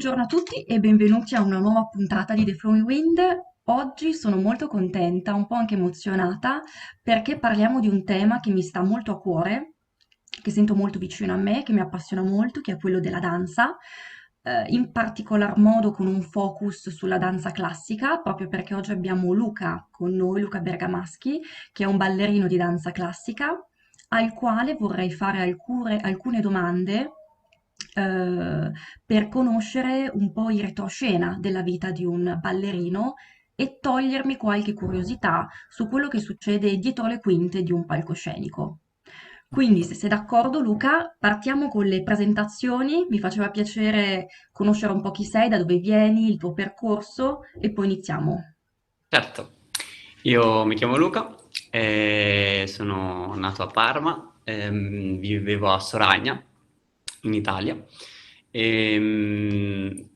Buongiorno a tutti e benvenuti a una nuova puntata di The Flowing Wind. Oggi sono molto contenta, un po' anche emozionata, perché parliamo di un tema che mi sta molto a cuore, che sento molto vicino a me, che mi appassiona molto, che è quello della danza, in particolar modo con un focus sulla danza classica, proprio perché oggi abbiamo Luca con noi, Luca Bergamaschi, che è un ballerino di danza classica al quale vorrei fare alcune domande per conoscere un po' il retroscena della vita di un ballerino e togliermi qualche curiosità su quello che succede dietro le quinte di un palcoscenico. Quindi, se sei d'accordo, Luca, partiamo con le presentazioni. Mi faceva piacere conoscere un po' chi sei, da dove vieni, il tuo percorso e poi iniziamo. Certo, io mi chiamo Luca, sono nato a Parma, vivevo a Soragna, in Italia, e,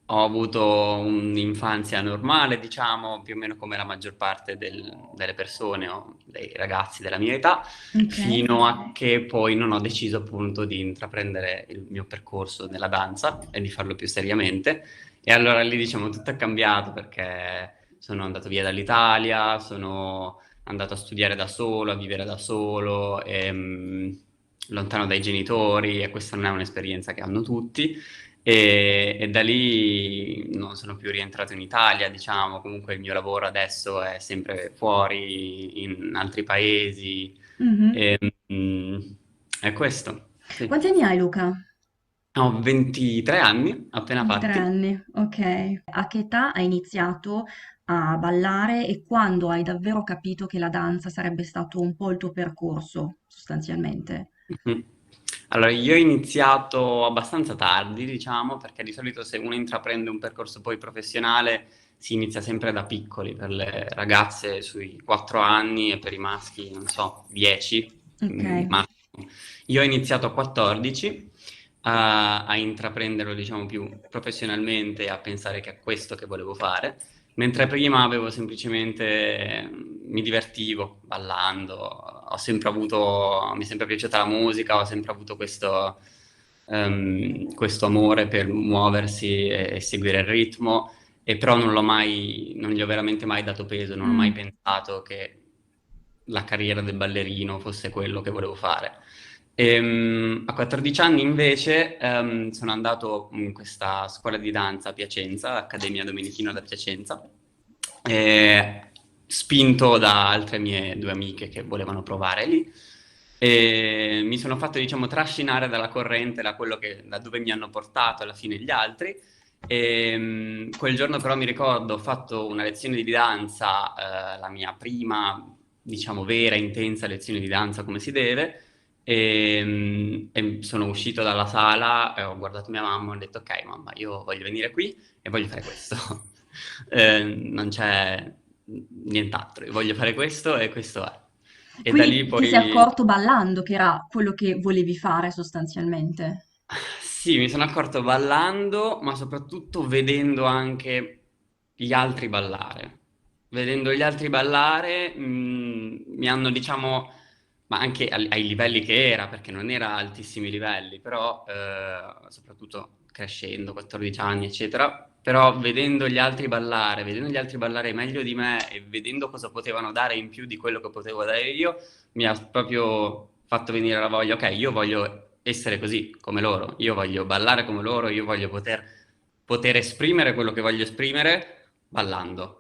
ho avuto un'infanzia normale, diciamo, più o meno come la maggior parte delle persone o dei ragazzi della mia età, Ok. fino a che poi non ho deciso appunto di intraprendere il mio percorso nella danza e di farlo più seriamente. E allora lì diciamo tutto è cambiato perché sono andato via dall'Italia, sono andato a studiare da solo, a vivere da solo, lontano dai genitori, e questa non è un'esperienza che hanno tutti. E da lì non sono più rientrato in Italia, diciamo, comunque il mio lavoro adesso è sempre fuori, in altri paesi, Mhm. e, è questo, sì. Quanti anni hai, Luca? Ho 23 anni appena 23 fatti. anni, ok. A che età hai iniziato a ballare e quando hai davvero capito che la danza sarebbe stato un po' il tuo percorso, sostanzialmente? Mhm. Allora, io ho iniziato abbastanza tardi, diciamo, perché di solito se uno intraprende un percorso poi professionale si inizia sempre da piccoli, per le ragazze sui 4 anni e per i maschi, non so, 10 Ok. massimo. Io ho iniziato a 14 a intraprenderlo, diciamo, più professionalmente e a pensare che è questo che volevo fare. Mentre prima avevo semplicemente, mi divertivo ballando, ho sempre avuto, mi è sempre piaciuta la musica, ho sempre avuto questo amore per muoversi e seguire il ritmo, e però non gli ho veramente mai dato peso, non ho mai Mm. pensato che la carriera del ballerino fosse quello che volevo fare. A 14 anni invece sono andato in questa scuola di danza a Piacenza, Accademia Domenichino da Piacenza, spinto da altre mie due amiche che volevano provare lì. E mi sono fatto, diciamo, trascinare dalla corrente, da dove mi hanno portato alla fine gli altri. Quel giorno però mi ricordo, ho fatto una lezione di danza, la mia prima, diciamo, vera, intensa lezione di danza come si deve, e sono uscito dalla sala e ho guardato mia mamma e ho detto: ok, mamma, io voglio venire qui e voglio fare questo. Non c'è nient'altro, io voglio fare questo e questo è. E da lì Quindi ti sei poi accorto ballando che era quello che volevi fare sostanzialmente. sì, mi sono accorto ballando, ma soprattutto vedendo anche gli altri ballare. Vedendo gli altri ballare, mi hanno, diciamo, ma anche ai livelli che era, perché non era a altissimi livelli, però soprattutto crescendo, 14 anni, eccetera, però vedendo gli altri ballare meglio di me e vedendo cosa potevano dare in più di quello che potevo dare io, mi ha proprio fatto venire la voglia, ok, io voglio essere così come loro, io voglio ballare come loro, io voglio poter esprimere quello che voglio esprimere ballando.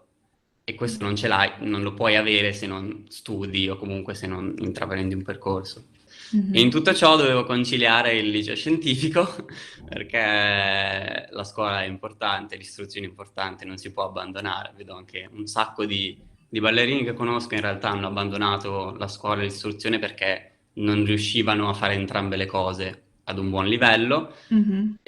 E questo non ce l'hai, non lo puoi avere se non studi o comunque se non intraprendi un percorso. E in Mhm. tutto ciò dovevo conciliare il liceo scientifico perché la scuola è importante, l'istruzione è importante, non si può abbandonare. Vedo anche un sacco di ballerini che conosco in realtà hanno abbandonato la scuola e l'istruzione perché non riuscivano a fare entrambe le cose ad un buon livello. Mhm.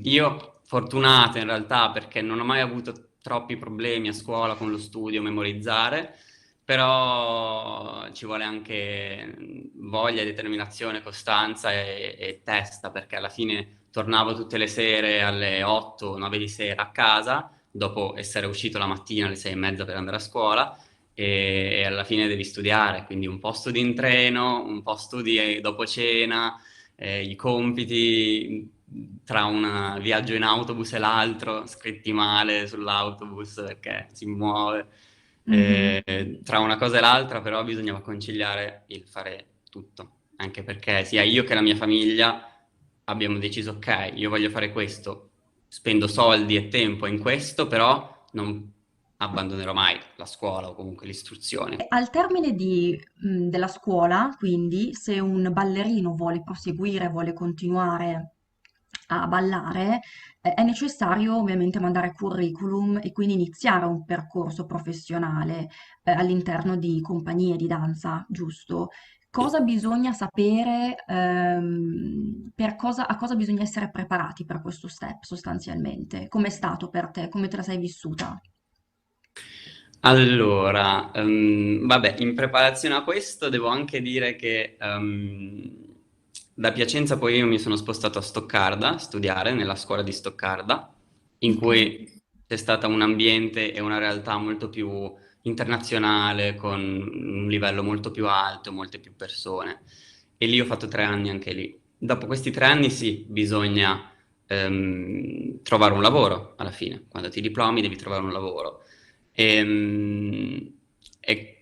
Io fortunato in realtà perché non ho mai avuto troppi problemi a scuola con lo studio, memorizzare, però ci vuole anche voglia, determinazione, costanza e testa, perché alla fine tornavo tutte le sere alle 8, 9 di sera a casa, dopo essere uscito la mattina alle 6 e mezza per andare a scuola, e alla fine devi studiare, quindi un po' studi in treno, un po' studi dopo cena, i compiti, tra un viaggio in autobus e l'altro, scritti male sull'autobus perché si muove. Mhm. Tra una cosa e l'altra però bisognava conciliare il fare tutto, anche perché sia io che la mia famiglia abbiamo deciso, ok, io voglio fare questo, spendo soldi e tempo in questo, però non abbandonerò mai la scuola o comunque l'istruzione. Al termine della scuola, quindi, se un ballerino vuole proseguire, vuole continuare a ballare, è necessario ovviamente mandare curriculum e quindi iniziare un percorso professionale, all'interno di compagnie di danza, giusto? Cosa bisogna sapere, a cosa bisogna essere preparati per questo step sostanzialmente? Com'è stato per te? Come te la sei vissuta? Allora, vabbè, in preparazione a questo devo anche dire che da Piacenza poi io mi sono spostato a Stoccarda a studiare nella scuola di Stoccarda, in Ok. cui c'è stata un ambiente e una realtà molto più internazionale, con un livello molto più alto, molte più persone. E lì ho fatto 3 anni anche lì. Dopo questi 3 anni sì, bisogna trovare un lavoro alla fine. Quando ti diplomi devi trovare un lavoro. E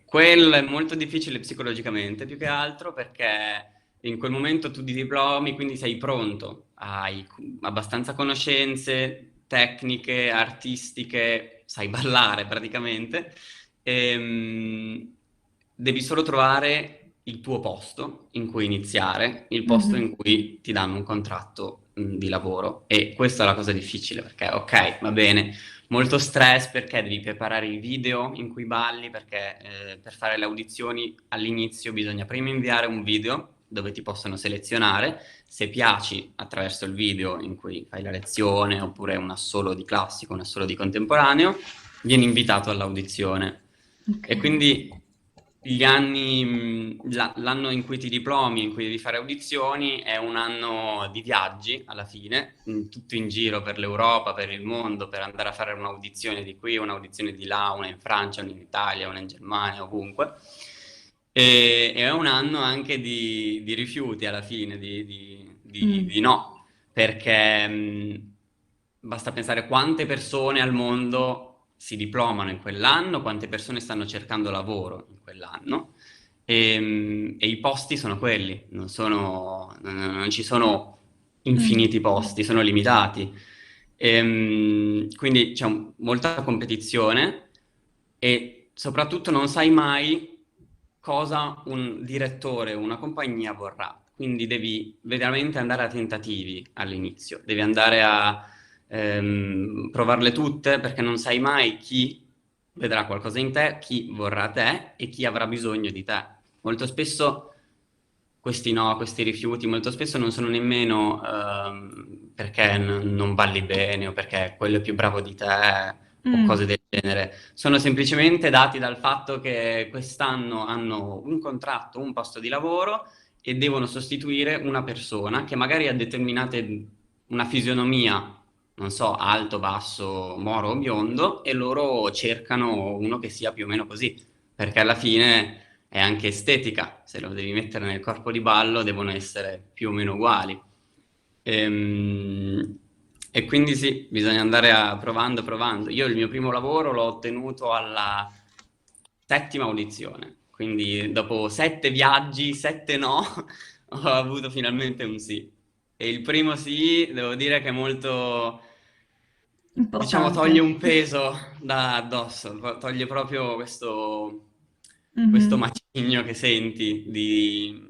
quello è molto difficile psicologicamente, più che altro perché in quel momento tu ti diplomi, quindi sei pronto, hai abbastanza conoscenze tecniche, artistiche, sai ballare praticamente. Devi solo trovare il tuo posto in cui iniziare, il posto Mhm. in cui ti danno un contratto, di lavoro. E questa è la cosa difficile perché, ok, va bene, molto stress perché devi preparare i video in cui balli, perché per fare le audizioni all'inizio bisogna prima inviare un video dove ti possono selezionare. Se piaci attraverso il video in cui fai la lezione oppure un assolo di classico, un assolo di contemporaneo, vieni invitato all'audizione. Ok. E quindi gli anni, l'anno in cui ti diplomi, in cui devi fare audizioni, è un anno di viaggi alla fine, tutto in giro per l'Europa, per il mondo, per andare a fare un'audizione di qui, un'audizione di là, una in Francia, una in Italia, una in Germania, ovunque. E è un anno anche di rifiuti alla fine, Mm. di no, perché basta pensare quante persone al mondo si diplomano in quell'anno, quante persone stanno cercando lavoro in quell'anno e i posti sono quelli, non ci sono Mm. infiniti posti, sono limitati. Quindi c'è molta competizione e soprattutto non sai mai cosa un direttore o una compagnia vorrà. Quindi devi veramente andare a tentativi all'inizio, devi andare a provarle tutte perché non sai mai chi vedrà qualcosa in te, chi vorrà te e chi avrà bisogno di te. Molto spesso questi no, questi rifiuti, molto spesso non sono nemmeno perché non balli bene o perché quello è più bravo di te o Mm. cose del genere. Sono semplicemente dati dal fatto che quest'anno hanno un contratto, un posto di lavoro e devono sostituire una persona che magari ha determinate una fisionomia, non so, alto, basso, moro o biondo, e loro cercano uno che sia più o meno così, perché alla fine è anche estetica, se lo devi mettere nel corpo di ballo devono essere più o meno uguali. Ehm, E, quindi sì, bisogna andare provando, provando. Io il mio primo lavoro l'ho ottenuto alla settima audizione, quindi dopo 7 viaggi, 7 no, ho avuto finalmente un sì. E il primo sì, devo dire che è molto, diciamo, Importante. toglie un peso da addosso, toglie proprio questo Mhm. macigno che senti di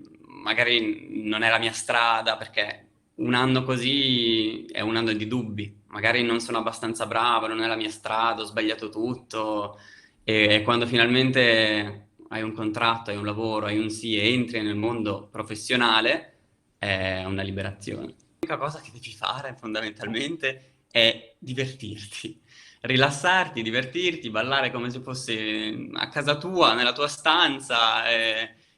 magari non è la mia strada, perché un anno così è un anno di dubbi, magari non sono abbastanza bravo, non è la mia strada, ho sbagliato tutto e quando finalmente hai un contratto, hai un lavoro, hai un sì e entri nel mondo professionale è una liberazione. L'unica cosa che devi fare fondamentalmente è divertirti, rilassarti, divertirti, ballare come se fosse a casa tua, nella tua stanza,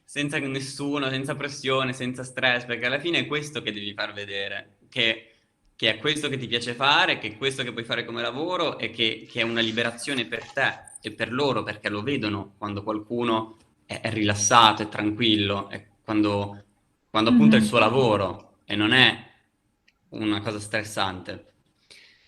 senza nessuno, senza pressione, senza stress, perché alla fine è questo che devi far vedere, che è questo che ti piace fare, che è questo che puoi fare come lavoro e che è una liberazione per te e per loro, perché lo vedono quando qualcuno è rilassato, è tranquillo, è quando appunto è il Mhm. suo lavoro e non è una cosa stressante.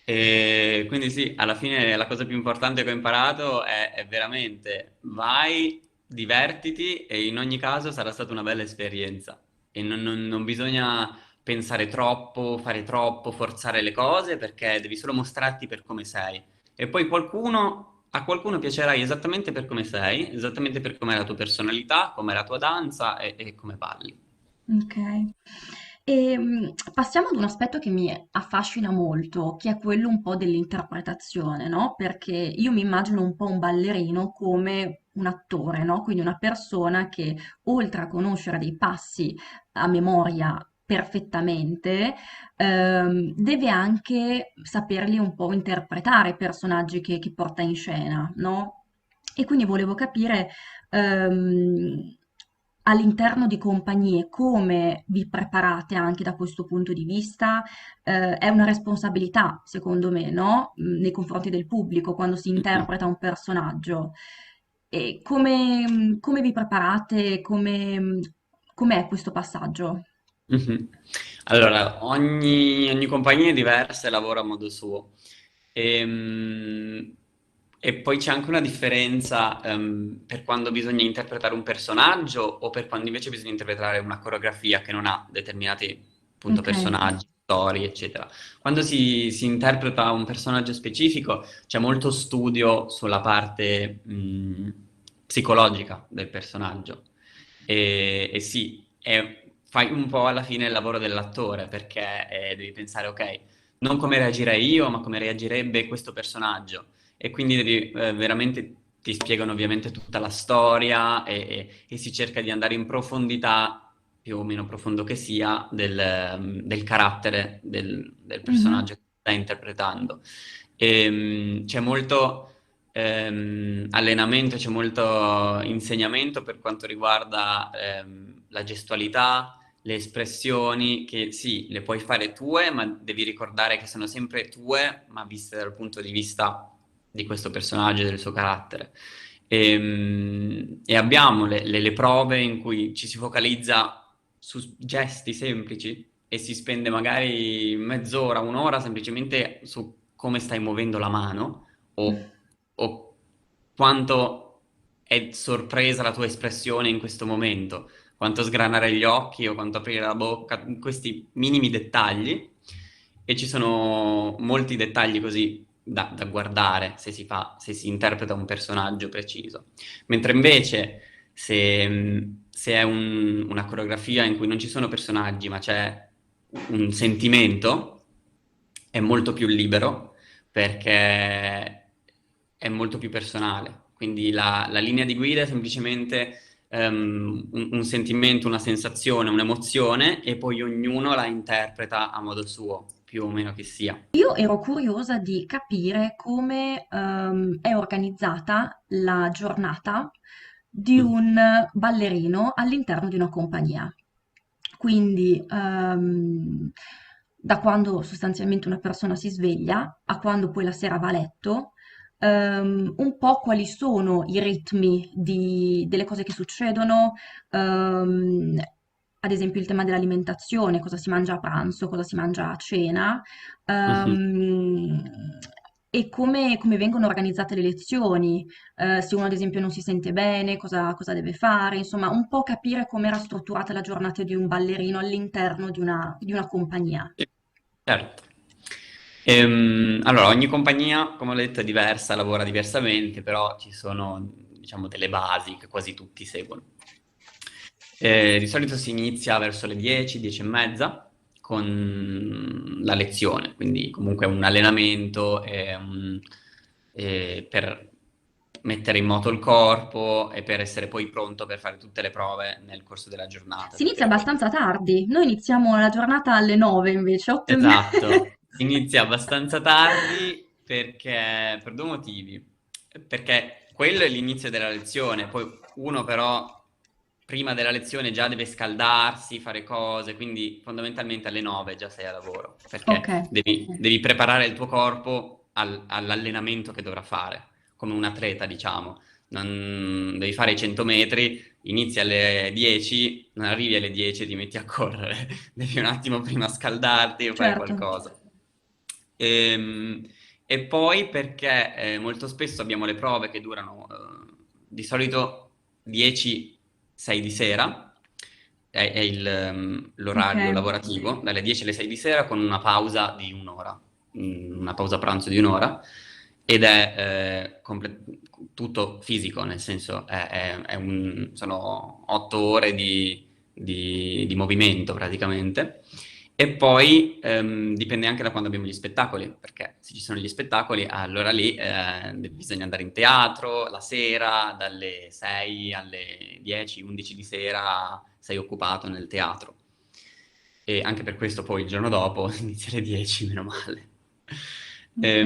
E quindi sì, alla fine la cosa più importante che ho imparato è veramente vai, divertiti e in ogni caso sarà stata una bella esperienza. E non bisogna pensare troppo, fare troppo, forzare le cose perché devi solo mostrarti per come sei. E poi a qualcuno piacerai esattamente per come sei, esattamente per com'è la tua personalità, com'è la tua danza e come balli. Okay. Passiamo ad un aspetto che mi affascina molto, che è quello un po' dell'interpretazione, no, perché io mi immagino un po' un ballerino come un attore, no, quindi una persona che oltre a conoscere dei passi a memoria perfettamente, deve anche saperli un po' interpretare i personaggi che porta in scena, no, e quindi volevo capire all'interno di compagnie come vi preparate anche da questo punto di vista? È una responsabilità, secondo me, no? Nei confronti del pubblico quando si Mhm. interpreta un personaggio. E come vi preparate? Com'è questo passaggio? Mhm. Allora, ogni compagnia è diversa e lavora a modo suo. Ehm, E, poi c'è anche una differenza, per quando bisogna interpretare un personaggio o per quando invece bisogna interpretare una coreografia che non ha determinati, appunto, Ok. personaggi, storie, eccetera. Quando si interpreta un personaggio specifico, c'è molto studio sulla parte, psicologica del personaggio. E sì, fai un po' alla fine il lavoro dell'attore, perché devi pensare, ok, non come reagirei io, ma come reagirebbe questo personaggio. E quindi veramente ti spiegano ovviamente tutta la storia e si cerca di andare in profondità, più o meno profondo che sia, del carattere del Mhm. personaggio che stai interpretando. C'è molto allenamento, c'è molto insegnamento per quanto riguarda la gestualità, le espressioni, che sì, le puoi fare tue, ma devi ricordare che sono sempre tue, ma viste dal punto di vista di questo personaggio e del suo carattere. E abbiamo le prove in cui ci si focalizza su gesti semplici e si spende magari mezz'ora, un'ora semplicemente su come stai muovendo la mano o quanto è sorpresa la tua espressione in questo momento, quanto sgranare gli occhi o quanto aprire la bocca, questi minimi dettagli. E ci sono molti dettagli così da guardare se si interpreta un personaggio preciso. Mentre invece se è una coreografia in cui non ci sono personaggi, ma c'è un sentimento, è molto più libero perché è molto più personale. Quindi la linea di guida è semplicemente un sentimento, una sensazione, un'emozione e poi ognuno la interpreta a modo suo, più o meno che sia. Io ero curiosa di capire come è organizzata la giornata di Mm. un ballerino all'interno di una compagnia. Quindi, da quando sostanzialmente una persona si sveglia a quando poi la sera va a letto, un po' quali sono i ritmi delle cose che succedono, ehm, ad esempio il tema dell'alimentazione, cosa si mangia a pranzo, cosa si mangia a cena, Mhm. ehm, e come vengono organizzate le lezioni, se uno ad esempio non si sente bene, cosa deve fare, insomma, un po' capire come era strutturata la giornata di un ballerino all'interno di una compagnia. Sì, certo. Allora, ogni compagnia, come ho detto, è diversa, lavora diversamente, però ci sono, diciamo, delle basi che quasi tutti seguono. Di solito si inizia verso le 10, 10 e mezza con la lezione, quindi comunque un allenamento per mettere in moto il corpo e per essere poi pronto per fare tutte le prove nel corso della giornata, Si perché inizia dopo... abbastanza tardi, noi iniziamo la giornata alle 9 invece, 8 e mezza. Esatto, inizia abbastanza tardi perché, per due motivi. Perché quello è l'inizio della lezione, poi uno però prima della lezione già deve scaldarsi, fare cose, quindi fondamentalmente alle 9 già sei a lavoro, Ok, perché devi preparare il tuo corpo all'allenamento che dovrà fare, come un atleta, diciamo. Devi fare i 100 metri, inizi alle 10, non arrivi alle 10 e ti metti a correre, devi un attimo prima scaldarti e fare certo, qualcosa. Ehm, E, poi perché molto spesso abbiamo le prove che durano di solito 10-6 di sera, è ok, l'orario lavorativo, dalle 10 alle 6 di sera con una pausa di un'ora, una pausa pranzo di un'ora, ed è tutto fisico, nel senso sono 8 ore di movimento praticamente. E poi dipende anche da quando abbiamo gli spettacoli, perché se ci sono gli spettacoli, allora lì bisogna andare in teatro la sera, dalle 6 alle 10, 11 di sera sei occupato nel teatro. E anche per questo poi il giorno dopo inizia alle 10, meno male. ok,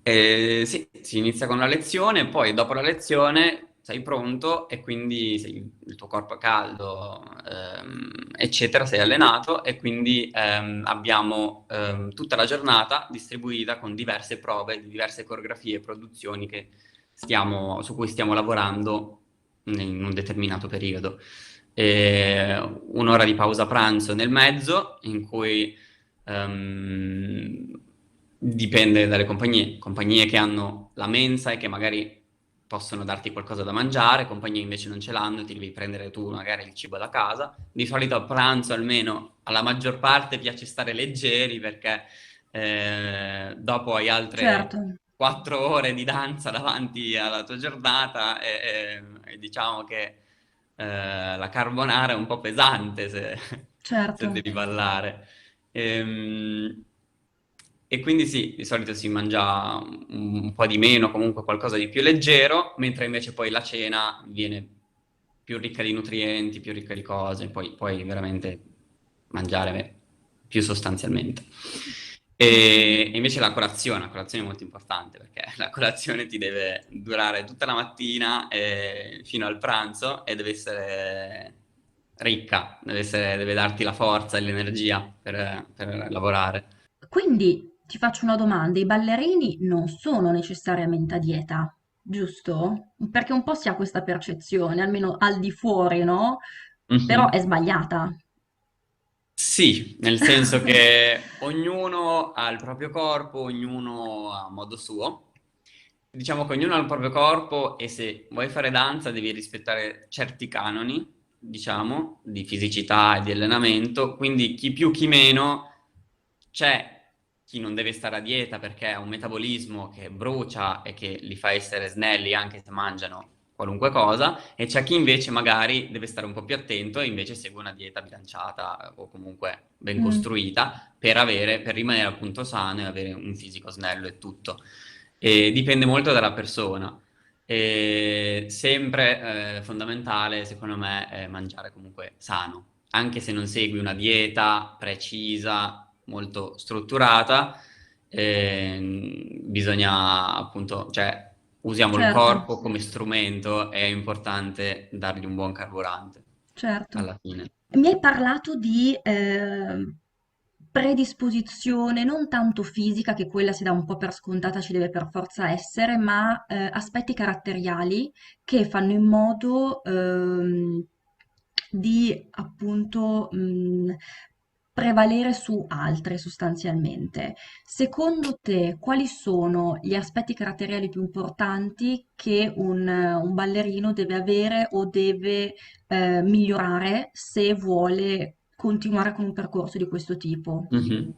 Ehm, sì, si inizia con la lezione, poi dopo la lezione sei pronto e quindi il tuo corpo è caldo, eccetera, sei allenato e quindi abbiamo tutta la giornata distribuita con diverse prove, di diverse coreografie e produzioni su cui stiamo lavorando in un determinato periodo. Un'ora di pausa pranzo nel mezzo in cui Ehm, dipende dalle compagnie che hanno la mensa e che magari possono darti qualcosa da mangiare, compagnie invece non ce l'hanno, ti devi prendere tu magari il cibo da casa. Di solito a pranzo almeno alla maggior parte piace stare leggeri perché dopo hai certo, altre 4 ore di danza davanti alla tua giornata e diciamo che la carbonara è un po' pesante certo. se devi ballare. Ehm, E, quindi sì, di solito si mangia un po' di meno, comunque qualcosa di più leggero, mentre invece poi la cena viene più ricca di nutrienti, più ricca di cose, poi puoi veramente mangiare più sostanzialmente. E invece la colazione è molto importante perché la colazione ti deve durare tutta la mattina fino al pranzo e deve essere ricca, deve darti la forza e l'energia per lavorare. Quindi ti faccio una domanda, i ballerini non sono necessariamente a dieta, giusto? Perché un po' si ha questa percezione, almeno al di fuori, no? Però è Mhm. sbagliata. Sì, nel senso che ognuno ha il proprio corpo, ognuno a modo suo. Diciamo che ognuno ha il proprio corpo e se vuoi fare danza devi rispettare certi canoni, diciamo, di fisicità e di allenamento, quindi chi più chi meno c'è chi non deve stare a dieta perché ha un metabolismo che brucia e che li fa essere snelli anche se mangiano qualunque cosa, e c'è chi invece magari deve stare un po' più attento e invece segue una dieta bilanciata o comunque ben Mm, costruita per rimanere appunto sano e avere un fisico snello e tutto. E dipende molto dalla persona. E sempre fondamentale, secondo me, è mangiare comunque sano, anche se non segui una dieta precisa, molto strutturata, bisogna appunto, cioè usiamo il certo, corpo come strumento, è importante dargli un buon carburante certo. alla fine. Mi hai parlato di predisposizione non tanto fisica, che quella si dà un po' per scontata, ci deve per forza essere, ma aspetti caratteriali che fanno in modo di appunto prevalere su altre sostanzialmente. Secondo te, quali sono gli aspetti caratteriali più importanti che un ballerino deve avere o deve migliorare se vuole continuare con un percorso di questo tipo? Mhm.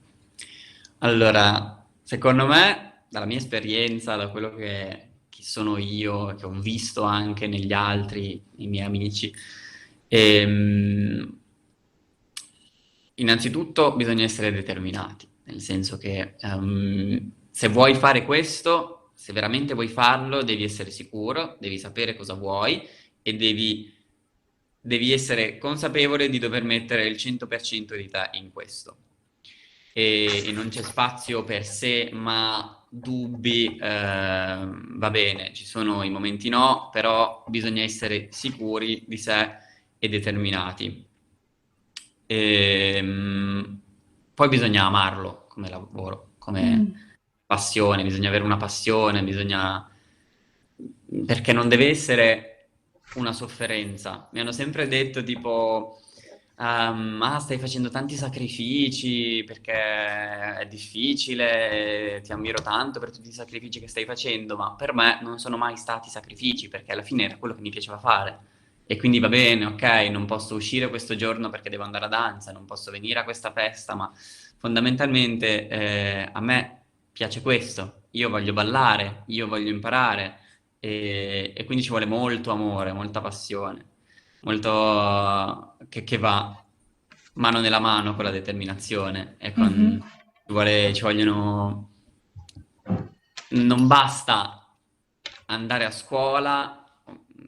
Allora, secondo me, dalla mia esperienza, da quello che sono io, che ho visto anche negli altri, i miei amici, ehm, innanzitutto bisogna essere determinati, nel senso che se vuoi fare questo, se veramente vuoi farlo, devi essere sicuro, devi sapere cosa vuoi e devi essere consapevole di dover mettere il 100% di te in questo. E non c'è spazio per se, ma dubbi, va bene, ci sono i momenti no, però bisogna essere sicuri di sé e determinati. Poi bisogna amarlo come lavoro, come Mm, passione, bisogna avere una passione, bisogna perché non deve essere una sofferenza. Mi hanno sempre detto tipo, stai facendo tanti sacrifici perché è difficile, ti ammiro tanto per tutti i sacrifici che stai facendo, ma per me non sono mai stati sacrifici perché alla fine era quello che mi piaceva fare. E quindi va bene, ok, non posso uscire questo giorno perché devo andare a danza, non posso venire a questa festa, ma fondamentalmente a me piace questo. Io voglio ballare, io voglio imparare e quindi ci vuole molto amore, molta passione, molto che va mano nella mano con la determinazione e Mhm. ci vogliono... Non basta andare a scuola,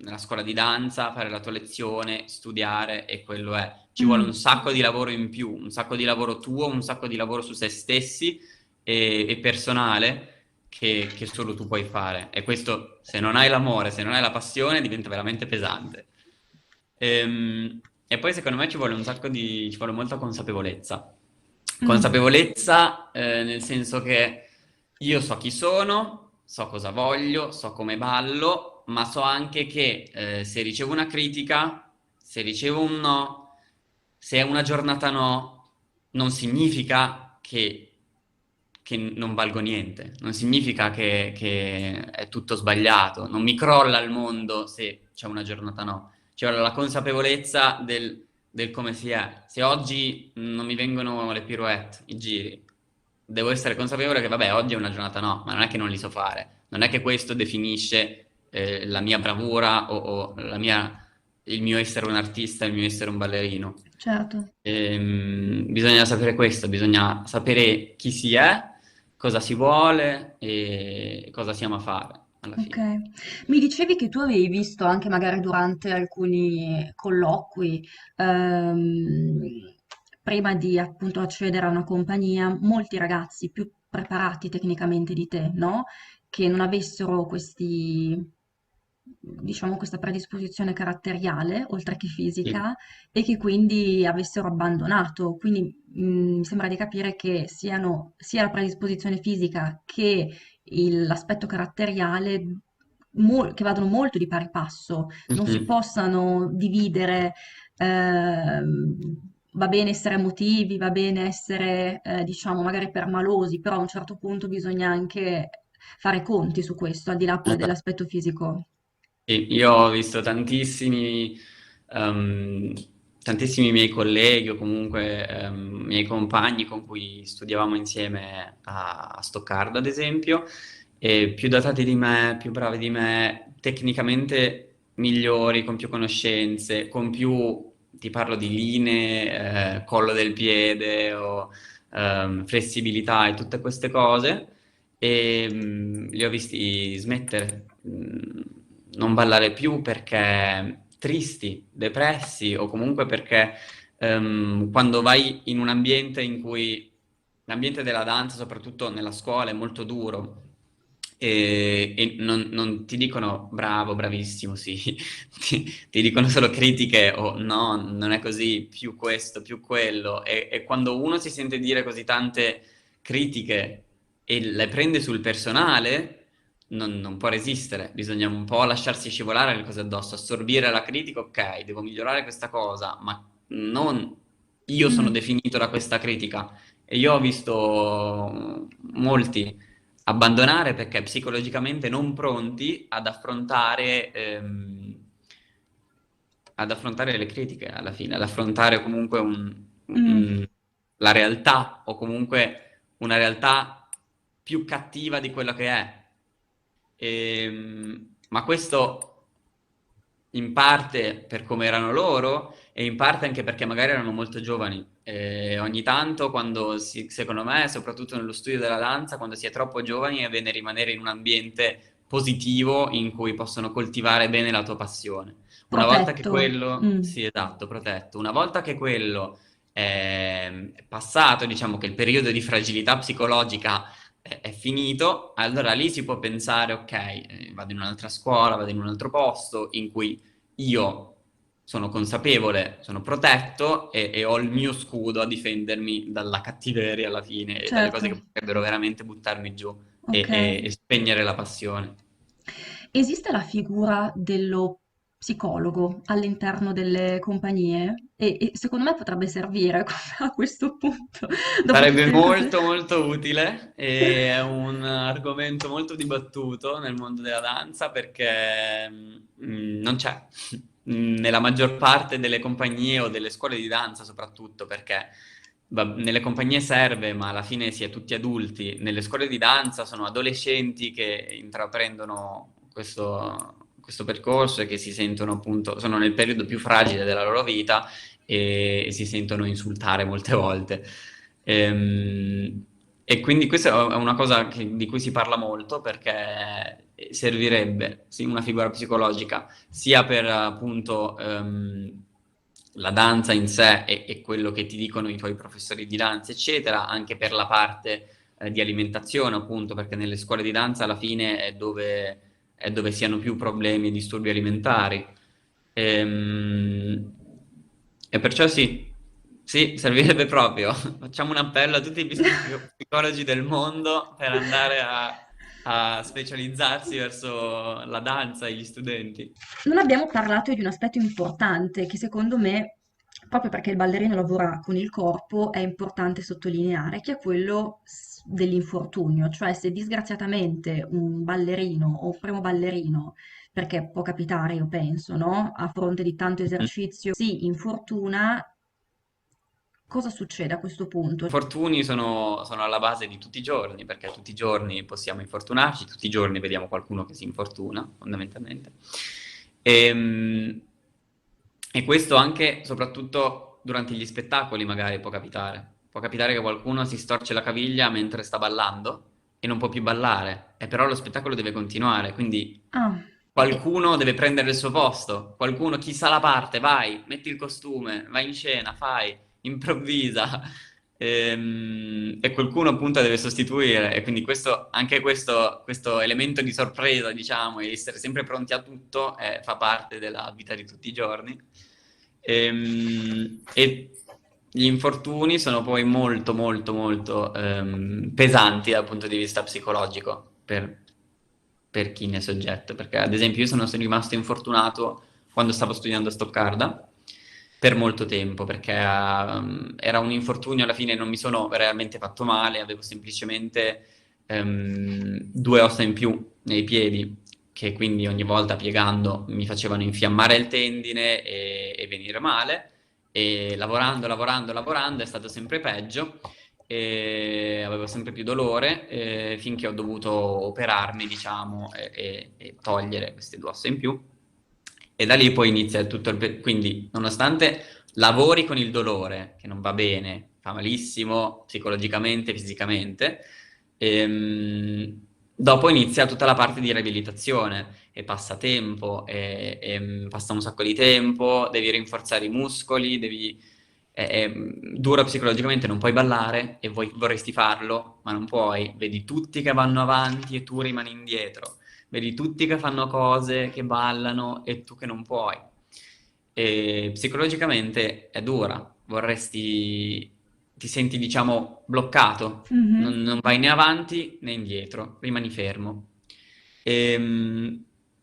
nella scuola di danza, fare la tua lezione, studiare e quello è. Ci vuole un Mm. sacco di lavoro in più, un sacco di lavoro tuo, un sacco di lavoro su se stessi e personale che solo tu puoi fare. E questo, se non hai l'amore, se non hai la passione, diventa veramente pesante. E poi secondo me ci vuole molta consapevolezza. Mm. Consapevolezza, nel senso che io so chi sono, so cosa voglio, so come ballo, ma so anche che se ricevo una critica, se ricevo un no, se è una giornata no, non significa che non valgo niente, non significa che è tutto sbagliato, non mi crolla il mondo se c'è una giornata no. Ci vuole la consapevolezza del come si è. Se oggi non mi vengono le pirouette, i giri, devo essere consapevole che vabbè, oggi è una giornata no, ma non è che non li so fare, non è che questo definisce la mia bravura o il mio essere un artista, il mio essere un ballerino. Certo. Bisogna sapere questo, bisogna sapere chi si è, cosa si vuole e cosa si ama fare alla Ok. fine. Mi dicevi che tu avevi visto anche magari durante alcuni colloqui, prima di appunto accedere a una compagnia, molti ragazzi più preparati tecnicamente di te, no? Che non avessero diciamo, questa predisposizione caratteriale, oltre che Sì. fisica, e che quindi avessero abbandonato. Quindi mi sembra di capire che sia la predisposizione fisica che l'aspetto caratteriale che vadano molto di pari passo, non si Mhm. possano dividere, va bene essere emotivi, va bene essere, diciamo, magari permalosi, però a un certo punto bisogna anche fare conti su questo, al di là poi Esatto. dell'aspetto fisico. Sì, io ho visto tantissimi miei colleghi o comunque miei compagni con cui studiavamo insieme a Stoccarda, ad esempio, e più dotati di me, più bravi di me, tecnicamente migliori, con più conoscenze, con più, ti parlo di linee, collo del piede o flessibilità e tutte queste cose e li ho visti smettere, non ballare più perché tristi, depressi o comunque perché quando vai in un ambiente in cui l'ambiente della danza, soprattutto nella scuola, è molto duro e non ti dicono bravo, bravissimo, sì, ti dicono solo critiche o no, non è così, più questo, più quello e quando uno si sente dire così tante critiche e le prende sul personale, non può resistere, bisogna un po' lasciarsi scivolare le cose addosso, assorbire la critica, ok, devo migliorare questa cosa, ma non io sono Mm, definito da questa critica. E io ho visto molti abbandonare perché psicologicamente non pronti ad affrontare le critiche alla fine, ad affrontare comunque mm, la realtà o comunque una realtà più cattiva di quella che è. Ma questo in parte per come erano loro e in parte anche perché magari erano molto giovani. E ogni tanto, secondo me, soprattutto nello studio della danza, quando si è troppo giovani è bene rimanere in un ambiente positivo in cui possono coltivare bene la tua passione. Una volta che protetto. quello, Mm, sì, esatto, protetto, una volta che quello è passato, diciamo che il periodo di fragilità psicologica è finito, allora lì si può pensare, ok, vado in un'altra scuola, vado in un altro posto in cui io sono consapevole, sono protetto e ho il mio scudo a difendermi dalla cattiveria alla fine e dalle cose certo, che potrebbero veramente buttarmi giù ok. e spegnere la passione. Esiste la figura dello psicologo all'interno delle compagnie e secondo me potrebbe servire a questo punto, dopo Sarebbe tutte queste... molto molto utile e è un argomento molto dibattuto nel mondo della danza perché non c'è nella maggior parte delle compagnie o delle scuole di danza soprattutto perché nelle compagnie serve ma alla fine si è tutti adulti, nelle scuole di danza sono adolescenti che intraprendono questo percorso e che si sentono appunto, sono nel periodo più fragile della loro vita e si sentono insultare molte volte. E quindi questa è una cosa di cui si parla molto perché servirebbe sì, una figura psicologica sia per appunto la danza in sé e quello che ti dicono i tuoi professori di danza, eccetera, anche per la parte di alimentazione, appunto, perché nelle scuole di danza alla fine è dove si hanno più problemi e disturbi alimentari. Ehm, E, perciò sì, sì, servirebbe proprio. Facciamo un appello a tutti i psicologi del mondo per andare a specializzarsi verso la danza e gli studenti. Non abbiamo parlato di un aspetto importante che secondo me, proprio perché il ballerino lavora con il corpo, è importante sottolineare, che è quello dell'infortunio, cioè se disgraziatamente un ballerino o un primo ballerino, perché può capitare, io penso, no? A fronte di tanto Mm. esercizio, si infortuna, cosa succede a questo punto? Infortuni sono alla base di tutti i giorni, perché tutti i giorni possiamo infortunarci, tutti i giorni vediamo qualcuno che si infortuna, fondamentalmente. Ehm, E, questo anche, soprattutto durante gli spettacoli, magari può capitare. Può capitare che qualcuno si storce la caviglia mentre sta ballando e non può più ballare, e però lo spettacolo deve continuare, quindi Ah, e- qualcuno deve prendere il suo posto, qualcuno, chi sa la parte, vai, metti il costume, vai in scena, fai, improvvisa. E qualcuno appunto deve sostituire e quindi anche questo elemento di sorpresa, diciamo, e essere sempre pronti a tutto fa parte della vita di tutti i giorni. E gli infortuni sono poi molto molto molto pesanti dal punto di vista psicologico per chi ne è soggetto, perché ad esempio io sono rimasto infortunato quando stavo studiando a Stoccarda per molto tempo, perché era un infortunio, alla fine non mi sono realmente fatto male, avevo semplicemente due ossa in più nei piedi, che quindi ogni volta piegando mi facevano infiammare il tendine e venire male, e lavorando, lavorando, lavorando è stato sempre peggio, e avevo sempre più dolore, finché ho dovuto operarmi, diciamo, e togliere queste due ossa in più. E da lì poi inizia tutto quindi, nonostante lavori con il dolore, che non va bene, fa malissimo psicologicamente, fisicamente, dopo inizia tutta la parte di riabilitazione e passa tempo, e passa un sacco di tempo, devi rinforzare i muscoli, è dura psicologicamente, non puoi ballare e vorresti farlo, ma non puoi, vedi tutti che vanno avanti e tu rimani indietro. Vedi tutti che fanno cose, che ballano e tu che non puoi. E psicologicamente è dura, ti senti, diciamo, bloccato, mhm. non vai né avanti né indietro, rimani fermo.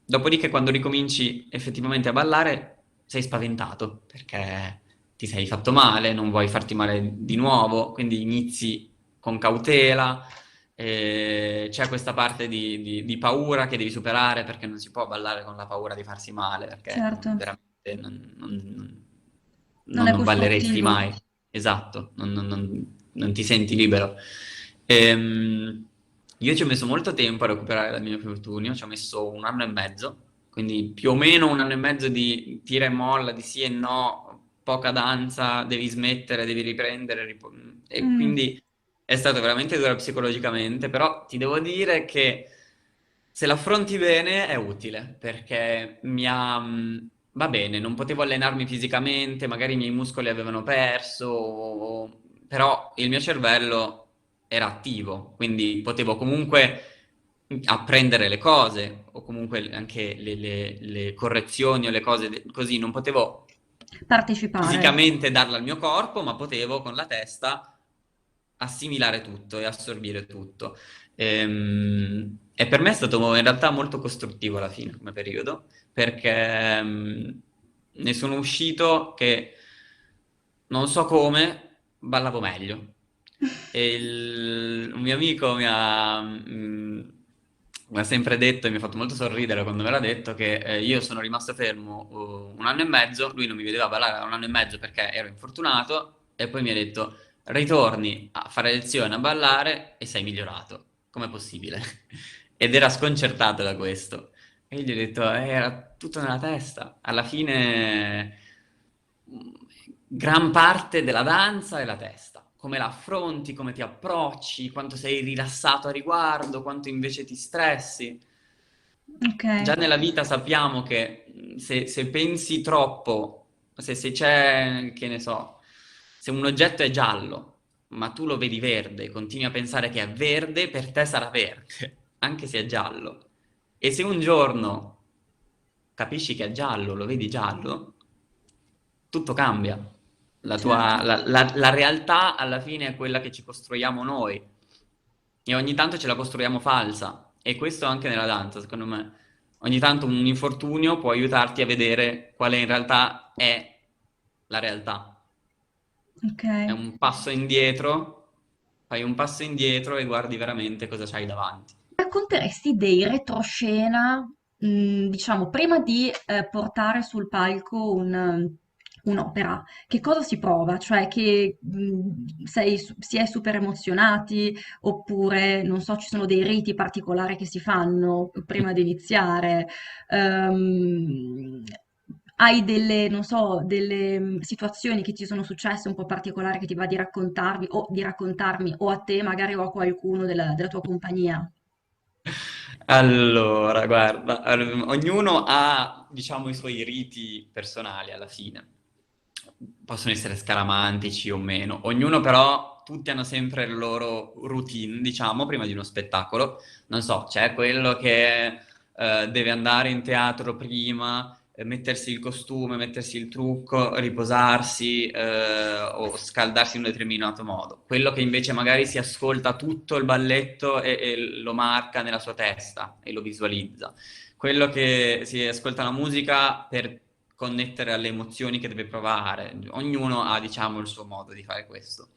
Dopodiché quando ricominci effettivamente a ballare sei spaventato perché ti sei fatto male, non vuoi farti male di nuovo, quindi inizi con cautela, c'è questa parte di paura che devi superare perché non si può ballare con la paura di farsi male, perché Certo, veramente non è non balleresti costruttivo. mai. Esatto, non ti senti libero. Ehm, io ci ho messo molto tempo a recuperare dal mio infortunio, ci ho messo un anno e mezzo, quindi più o meno un anno e mezzo di tira e molla, di sì e no, poca danza, devi smettere, devi riprendere, e Mm. quindi è stato veramente duro psicologicamente, però ti devo dire che se l'affronti bene è utile, perché va bene, non potevo allenarmi fisicamente, magari i miei muscoli avevano perso, però il mio cervello era attivo, quindi potevo comunque apprendere le cose, o comunque anche le correzioni o le cose così, non potevo Partecipare. fisicamente darla al mio corpo, ma potevo con la testa assimilare tutto e assorbire tutto. E per me è stato in realtà molto costruttivo alla fine come periodo, perché ne sono uscito che non so come ballavo meglio. E un mio amico mi ha sempre detto, e mi ha fatto molto sorridere quando me l'ha detto, che io sono rimasto fermo 1 anno e mezzo, lui non mi vedeva ballare da 1 anno e mezzo perché ero infortunato, e poi mi ha detto, ritorni a fare lezione a ballare e sei migliorato. Com'è possibile? Ed era sconcertato da questo. E io gli ho detto, era tutto nella testa. Alla fine, gran parte della danza è la testa. Come la affronti, come ti approcci, quanto sei rilassato a riguardo, quanto invece ti stressi. Ok, Già nella vita sappiamo che se pensi troppo, se c'è, che ne so, se un oggetto è giallo, ma tu lo vedi verde, continui a pensare che è verde, per te sarà verde, anche se è giallo. E se un giorno capisci che è giallo, lo vedi giallo, tutto cambia. certo. La realtà alla fine è quella che ci costruiamo noi e ogni tanto ce la costruiamo falsa. E questo anche nella danza, secondo me. Ogni tanto un infortunio può aiutarti a vedere quale in realtà è la realtà. Ok. È un passo indietro, fai un passo indietro e guardi veramente cosa c'hai davanti. Racconteresti dei retroscena, diciamo, prima di portare sul palco un'opera? Che cosa si prova? Cioè che si è super emozionati oppure, non so, ci sono dei riti particolari che si fanno prima di iniziare? Ehm, Hai delle, non so, delle situazioni che ti sono successe un po' particolari che ti va di raccontarmi o di raccontarmi o a te magari o a qualcuno della tua compagnia? Allora, guarda, ognuno ha, diciamo, i suoi riti personali alla fine. Possono essere scaramantici o meno. Ognuno però, tutti hanno sempre il loro routine, diciamo, prima di uno spettacolo. Non so, c'è quello che deve andare in teatro prima, mettersi il costume, mettersi il trucco, riposarsi o scaldarsi in un determinato modo. Quello che invece magari si ascolta tutto il balletto e lo marca nella sua testa e lo visualizza. Quello che si ascolta la musica per connettere alle emozioni che deve provare. Ognuno ha, diciamo, il suo modo di fare questo.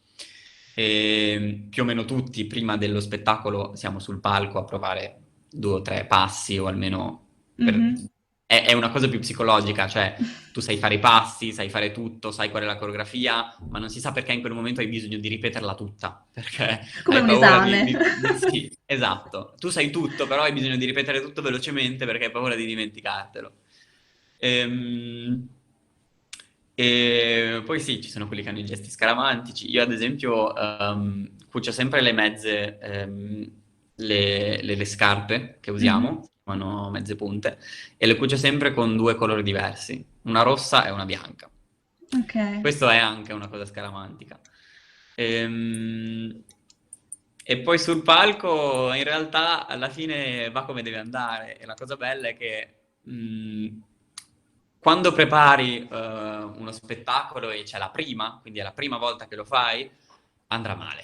E più o meno tutti, prima dello spettacolo, siamo sul palco a provare 2 o 3 passi, o almeno Mhm. è una cosa più psicologica, cioè tu sai fare i passi, sai fare tutto, sai qual è la coreografia, ma non si sa perché in quel momento hai bisogno di ripeterla tutta, perché Come hai un paura esame. Sì, esatto. Tu sai tutto, però hai bisogno di ripetere tutto velocemente perché hai paura di dimenticartelo. Ehm, E poi sì, ci sono quelli che hanno i gesti scaramantici. Io, ad esempio, cucio sempre le mezze, le scarpe che Mhm. usiamo, si chiamano mezze punte, e le cucio sempre con 2 colori diversi, una rossa e una bianca. Ok. Questo è anche una cosa scaramantica. Ehm, E poi sul palco in realtà alla fine va come deve andare e la cosa bella è che quando prepari uno spettacolo e c'è la prima, quindi è la prima volta che lo fai, andrà male.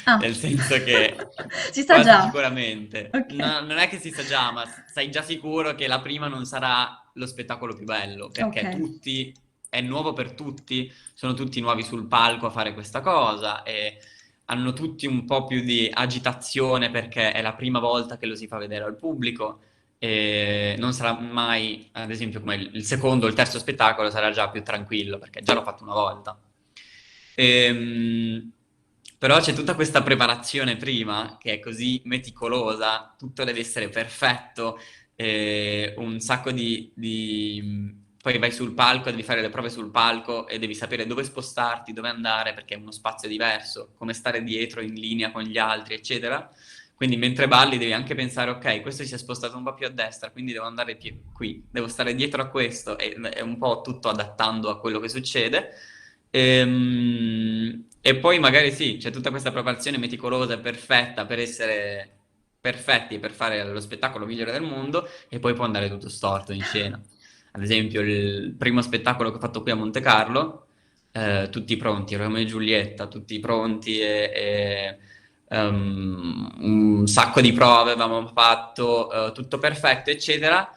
Ah, Nel senso che si sa quasi già. sicuramente, Ok, non è che si sa già, ma sei già sicuro che la prima non sarà lo spettacolo più bello, ok. perché tutti, è nuovo per tutti, sono tutti nuovi sul palco a fare questa cosa e hanno tutti un po' più di agitazione perché è la prima volta che lo si fa vedere al pubblico e non sarà mai, ad esempio, come il secondo o il terzo spettacolo sarà già più tranquillo perché già l'ho fatto una volta. Ehm, Però c'è tutta questa preparazione prima che è così meticolosa, tutto deve essere perfetto, un sacco poi vai sul palco, devi fare le prove sul palco e devi sapere dove spostarti, dove andare perché è uno spazio diverso, come stare dietro in linea con gli altri, eccetera. Quindi mentre balli devi anche pensare, ok, questo si è spostato un po' più a destra, quindi devo andare qui, devo stare dietro a questo e un po' tutto adattando a quello che succede. E poi magari sì, c'è tutta questa preparazione meticolosa e perfetta per essere perfetti, per fare lo spettacolo migliore del mondo e poi può andare tutto storto in scena. Ad esempio, il primo spettacolo che ho fatto qui a Monte Carlo, tutti pronti, Romeo e Giulietta, tutti pronti un sacco di prove avevamo fatto, tutto perfetto, eccetera.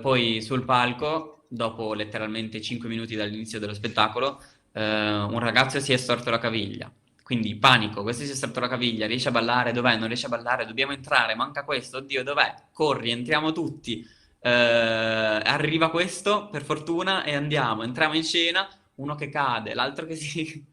Poi sul palco, dopo letteralmente 5 minuti dall'inizio dello spettacolo, un ragazzo si è storto la caviglia. Quindi panico, questo si è storto la caviglia, riesce a ballare, dov'è? Non riesce a ballare, dobbiamo entrare, manca questo, oddio, dov'è? Corri, entriamo tutti. Arriva questo, per fortuna, e andiamo, entriamo in scena, uno che cade, l'altro che si...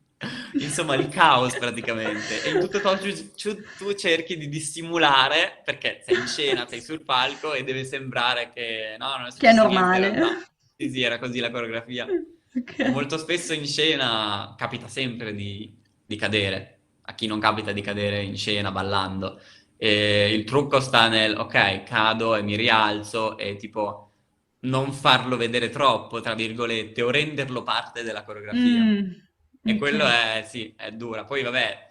Insomma, il caos praticamente. E in tutto ciò tu cerchi di dissimulare, perché sei in scena, sei sul palco e deve sembrare che no, non è Che è successo niente in normale. realtà. Sì, sì, era così la coreografia. Ok. E molto spesso in scena capita sempre di cadere. A chi non capita di cadere in scena ballando. E il trucco sta nel, ok, cado e mi rialzo e tipo non farlo vedere troppo, tra virgolette, o renderlo parte della coreografia. Mm, E ok. quello è, sì, è dura. Poi vabbè,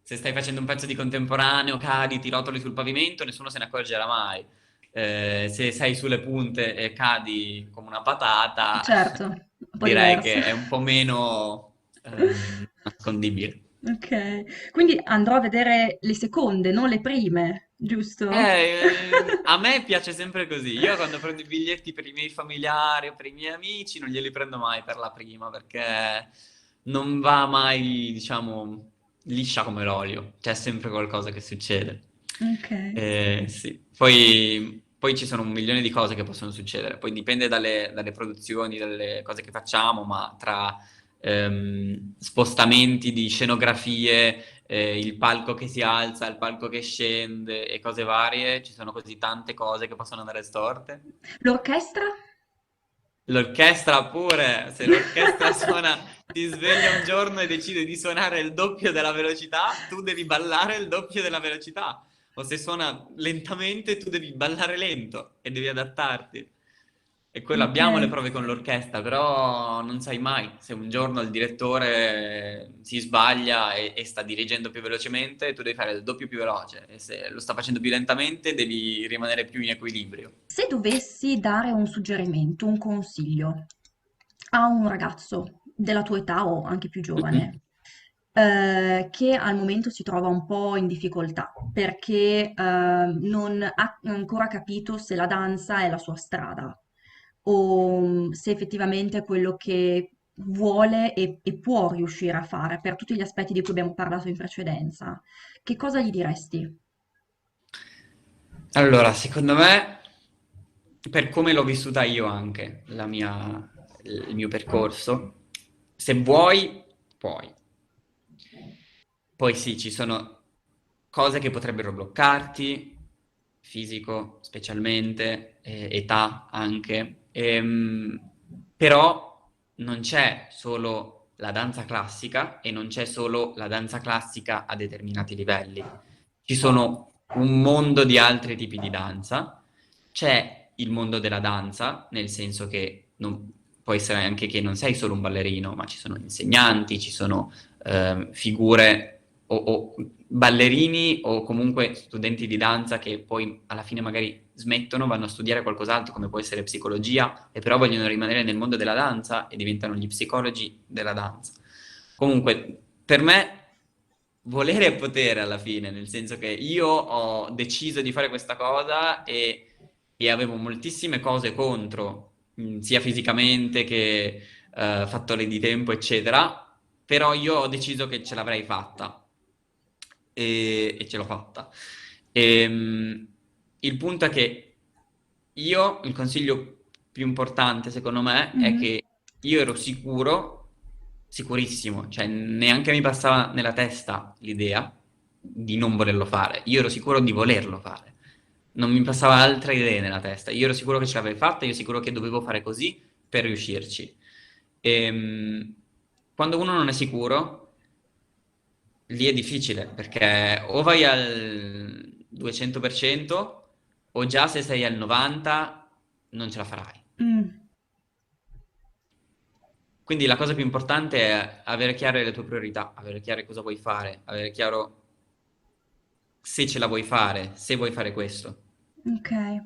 se stai facendo un pezzo di contemporaneo, cadi, ti rotoli sul pavimento, nessuno se ne accorgerà mai. Se sei sulle punte e cadi come una patata, Certo, un po' direi diverso. che è un po' meno nascondibile. Ok, quindi andrò a vedere le seconde, non le prime, giusto? A me piace sempre così. Io quando prendo i biglietti per i miei familiari o per i miei amici non glieli prendo mai per la prima perché non va mai, diciamo, liscia come l'olio. C'è sempre qualcosa che succede. Ok. Sì. Poi ci sono un milione di cose che possono succedere. Poi dipende dalle produzioni, dalle cose che facciamo, ma tra spostamenti di scenografie, il palco che si alza, il palco che scende e cose varie, ci sono così tante cose che possono andare storte. L'orchestra? L'orchestra pure, se l'orchestra suona, ti sveglia un giorno e decide di suonare il doppio della velocità, tu devi ballare il doppio della velocità. O se suona lentamente, tu devi ballare lento e devi adattarti. E quello Ok. abbiamo le prove con l'orchestra, però non sai mai se un giorno il direttore si sbaglia e sta dirigendo più velocemente, tu devi fare il doppio più veloce. E se lo sta facendo più lentamente, devi rimanere più in equilibrio. Se dovessi dare un suggerimento, un consiglio a un ragazzo della tua età o anche più giovane, che al momento si trova un po' in difficoltà perché non ha ancora capito se la danza è la sua strada o se effettivamente è quello che vuole e può riuscire a fare per tutti gli aspetti di cui abbiamo parlato in precedenza, che cosa gli diresti? Allora, secondo me, per come l'ho vissuta io anche, il mio percorso, se vuoi, puoi. Poi sì, ci sono cose che potrebbero bloccarti, fisico specialmente, età anche, però non c'è solo la danza classica e non c'è solo la danza classica a determinati livelli. Ci sono un mondo di altri tipi di danza. C'è il mondo della danza, nel senso che può essere anche che non sei solo un ballerino, ma ci sono insegnanti, ci sono figure o ballerini o comunque studenti di danza che poi alla fine magari smettono, vanno a studiare qualcos'altro come può essere psicologia e però vogliono rimanere nel mondo della danza e diventano gli psicologi della danza. Comunque, per me volere è potere alla fine, nel senso che io ho deciso di fare questa cosa e avevo moltissime cose contro, sia fisicamente che fattori di tempo, eccetera, però io ho deciso che ce l'avrei fatta e ce l'ho fatta. Il punto è che il consiglio più importante secondo me è Mhm. che io ero sicuro, sicurissimo, cioè neanche mi passava nella testa l'idea di non volerlo fare, io ero sicuro di volerlo fare, non mi passava altre idee nella testa, io ero sicuro che ce l'avrei fatta, io ero sicuro che dovevo fare così per riuscirci. Quando uno non è sicuro, lì è difficile perché o vai al 200% o già se sei al 90% non ce la farai. Mm. Quindi la cosa più importante è avere chiare le tue priorità, avere chiaro cosa vuoi fare, avere chiaro se ce la vuoi fare, se vuoi fare questo. Ok.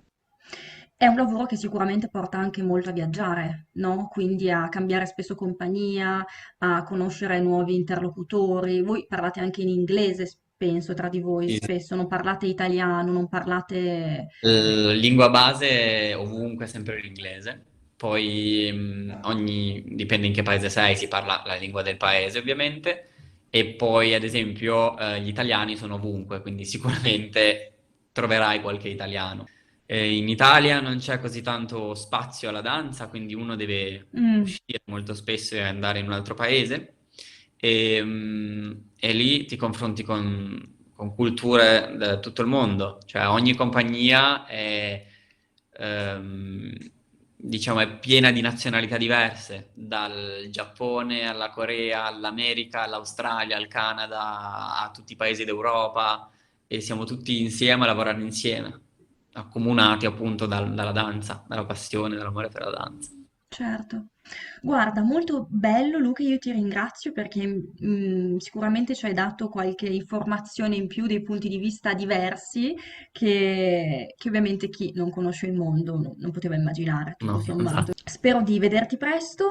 È un lavoro che sicuramente porta anche molto a viaggiare, no? Quindi a cambiare spesso compagnia, a conoscere nuovi interlocutori. Voi parlate anche in inglese, penso, tra di voi Sì, spesso, non parlate italiano, non parlate... lingua base ovunque, sempre l'inglese. Poi dipende in che paese sei, si parla la lingua del paese ovviamente. E poi ad esempio gli italiani sono ovunque, quindi sicuramente troverai qualche italiano. In Italia non c'è così tanto spazio alla danza, quindi uno deve Mm, uscire molto spesso e andare in un altro paese. E lì ti confronti con culture da tutto il mondo, cioè ogni compagnia è, ehm, diciamo, è piena di nazionalità diverse, dal Giappone alla Corea, all'America, all'Australia, al Canada, a tutti i paesi d'Europa, e siamo tutti insieme a lavorare insieme, accomunati appunto dalla danza, dalla passione, dall'amore per la danza. certo. Guarda, molto bello Luca, io ti ringrazio perché sicuramente ci hai dato qualche informazione in più, dei punti di vista diversi che ovviamente chi non conosce il mondo non poteva immaginare, tutto No, sommato. Spero di vederti presto.